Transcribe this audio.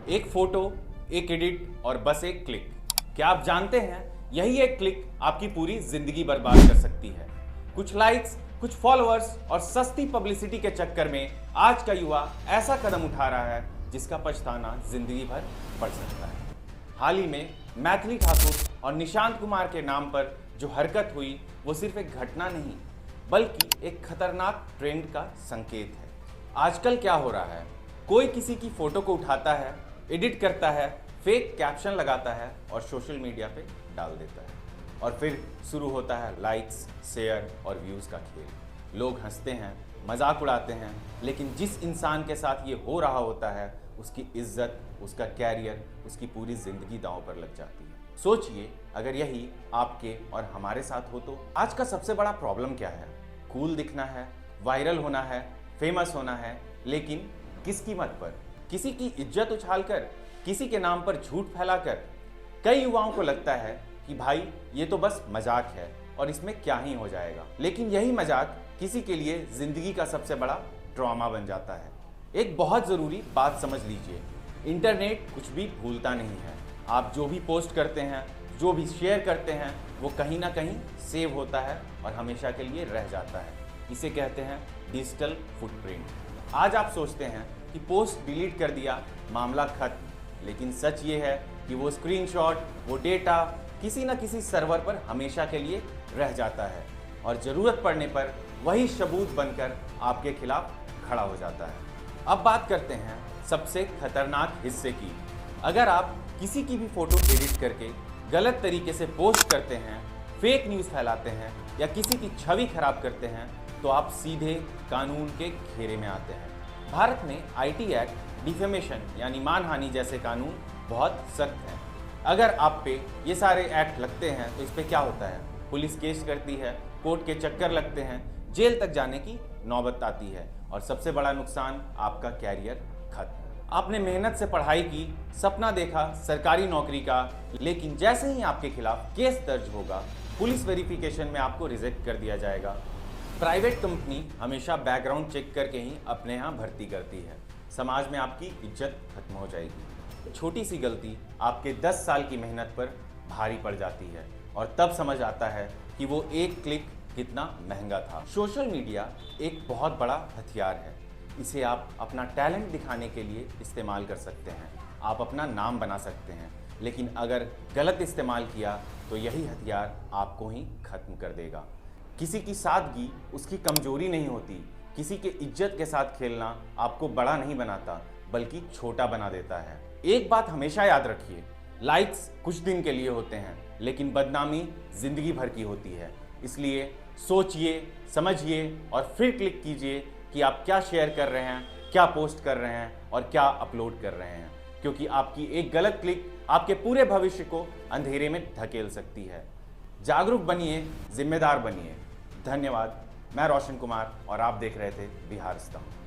एक फोटो, एक एडिट और बस एक क्लिक। क्या आप जानते हैं यही एक क्लिक आपकी पूरी जिंदगी बर्बाद कर सकती है। कुछ लाइक्स, कुछ फॉलोअर्स और सस्ती पब्लिसिटी के चक्कर में आज का युवा ऐसा कदम उठा रहा है जिसका पछताना जिंदगी भर पड़ सकता है। हाल ही में मैथिली ठाकुर और निशांत कुमार के नाम पर जो हरकत हुई वो सिर्फ एक घटना नहीं बल्कि एक खतरनाक ट्रेंड का संकेत है। आजकल क्या हो रहा है, कोई किसी की फोटो को उठाता है, एडिट करता है, फेक कैप्शन लगाता है और सोशल मीडिया पे डाल देता है और फिर शुरू होता है लाइक्स, शेयर और व्यूज़ का खेल। लोग हंसते हैं, मजाक उड़ाते हैं, लेकिन जिस इंसान के साथ ये हो रहा होता है उसकी इज्जत, उसका कैरियर, उसकी पूरी जिंदगी दांव पर लग जाती है। सोचिए अगर यही आपके और हमारे साथ हो तो। आज का सबसे बड़ा प्रॉब्लम क्या है? कूल दिखना है, वायरल होना है, फेमस होना है, लेकिन किस कीमत पर? किसी की इज्जत उछालकर, किसी के नाम पर झूठ फैलाकर। कई युवाओं को लगता है कि भाई ये तो बस मजाक है और इसमें क्या ही हो जाएगा, लेकिन यही मजाक किसी के लिए जिंदगी का सबसे बड़ा ड्रामा बन जाता है। एक बहुत ज़रूरी बात समझ लीजिए, इंटरनेट कुछ भी भूलता नहीं है। आप जो भी पोस्ट करते हैं, जो भी शेयर करते हैं, वो कहीं ना कहीं सेव होता है और हमेशा के लिए रह जाता है। इसे कहते हैं डिजिटल फुटप्रिंट। आज आप सोचते हैं कि पोस्ट डिलीट कर दिया, मामला खत्म, लेकिन सच ये है कि वो स्क्रीनशॉट, वो डेटा किसी न किसी सर्वर पर हमेशा के लिए रह जाता है और ज़रूरत पड़ने पर वही सबूत बनकर आपके खिलाफ खड़ा हो जाता है। अब बात करते हैं सबसे खतरनाक हिस्से की। अगर आप किसी की भी फोटो एडिट करके गलत तरीके से पोस्ट करते हैं, फेक न्यूज़ फैलाते हैं या किसी की छवि खराब करते हैं तो आप सीधे कानून के घेरे में आते हैं। भारत में आईटी एक्ट, डिफेमेशन यानी मानहानि जैसे कानून बहुत सख्त हैं। अगर आप पे ये सारे एक्ट लगते हैं तो इस पे क्या होता है? पुलिस केस करती है, कोर्ट के चक्कर लगते हैं, जेल तक जाने की नौबत आती है और सबसे बड़ा नुकसान आपका कैरियर खत्म। आपने मेहनत से पढ़ाई की, सपना देखा सरकारी नौकरी का, लेकिन जैसे ही आपके खिलाफ केस दर्ज होगा, पुलिस वेरिफिकेशन में आपको रिजेक्ट कर दिया जाएगा। प्राइवेट कंपनी हमेशा बैकग्राउंड चेक करके ही अपने यहाँ भर्ती करती है। समाज में आपकी इज्जत खत्म हो जाएगी। छोटी सी गलती आपके 10 साल की मेहनत पर भारी पड़ जाती है और तब समझ आता है कि वो एक क्लिक कितना महंगा था। सोशल मीडिया एक बहुत बड़ा हथियार है। इसे आप अपना टैलेंट दिखाने के लिए इस्तेमाल कर सकते हैं, आप अपना नाम बना सकते हैं, लेकिन अगर गलत इस्तेमाल किया तो यही हथियार आपको ही खत्म कर देगा। किसी की सादगी उसकी कमजोरी नहीं होती। किसी के इज्जत के साथ खेलना आपको बड़ा नहीं बनाता बल्कि छोटा बना देता है। एक बात हमेशा याद रखिए, लाइक्स कुछ दिन के लिए होते हैं लेकिन बदनामी जिंदगी भर की होती है। इसलिए सोचिए, समझिए और फिर क्लिक कीजिए कि आप क्या शेयर कर रहे हैं, क्या पोस्ट कर रहे हैं और क्या अपलोड कर रहे हैं, क्योंकि आपकी एक गलत क्लिक आपके पूरे भविष्य को अंधेरे में धकेल सकती है। जागरूक बनिए, जिम्मेदार बनिए। धन्यवाद। मैं रोशन कुमार और आप देख रहे थे बिहार स्तंभ।